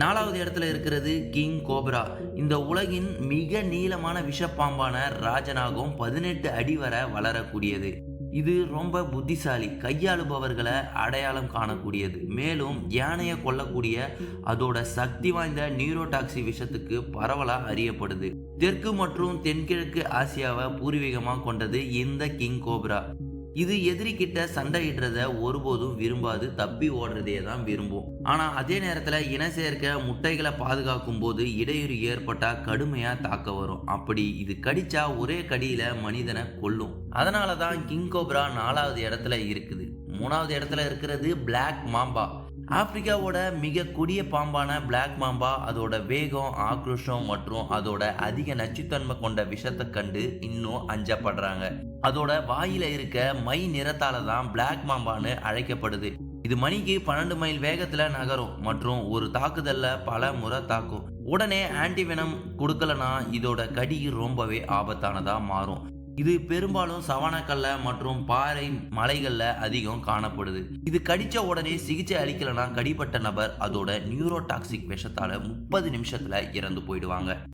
4வது இடத்துல இருக்கிறது கிங் கோப்ரா. இந்த உலகின் மிக நீளமான விஷப்பாம்பான ராஜநாகம் 18 அடி வரை வளரக்கூடியது. இது ரொம்ப புத்திசாலி, கையாளுபவர்களை அடையாளம் காணக்கூடியது. மேலும் யானையை கொல்லக்கூடிய அதோட சக்தி வாய்ந்த நியூரோடாக்சி விஷத்துக்கு பரவலா அறியப்படுது. தெற்கு மற்றும் தென்கிழக்கு ஆசியாவை பூர்வீகமாக கொண்டது இந்த கிங் கோப்ரா. இது எதிரிக்கிட்ட சண்டையிடுறத ஒருபோதும் விரும்பாது, தப்பி ஓடுறதே தான் விரும்பும். ஆனா அதே நேரத்துல இன சேர்க்க முட்டைகளை பாதுகாக்கும் போது இடையூறு ஏற்பட்டா கடுமையா தாக்க வரும். அப்படி இது கடிச்சா ஒரே கடியில மனிதனை கொல்லும். அதனாலதான் கிங் கோப்ரா 4வது இடத்துல இருக்குது. 3வது இடத்துல இருக்கிறது பிளாக் மாம்பா. ஆப்பிரிக்காவோட மிக கொடிய பாம்பான பிளாக் மாம்பா அதோட வேகம், ஆக்ரோஷம் மற்றும் அதோட அதிக நச்சுத்தன்மை கொண்ட விஷத்தை கண்டு இன்னும் அஞ்சப்படுறாங்க. அதோட வாயில இருக்க மை நிறத்தால தான் பிளாக் மாம்பான்னு அழைக்கப்படுது. இது மணிக்கு 12 மைல் வேகத்துல நகரும் மற்றும் ஒரு தாக்குதல்ல பல முறை தாக்கும். உடனே ஆன்டிவெனம் கொடுக்கலனா இதோட கடி ரொம்பவே ஆபத்தானதா மாறும். இது பெரும்பாலும் சவானாக்கல்ல மற்றும் பாறை மலைகள்ல அதிகம் காணப்படுது. இது கடிச்ச உடனே சிகிச்சை அளிக்கலனா கடிப்பட்ட நபர் அதோட நியூரோடாக்சிக் விஷத்தால 30 நிமிஷத்துல இறந்து போயிடுவாங்க.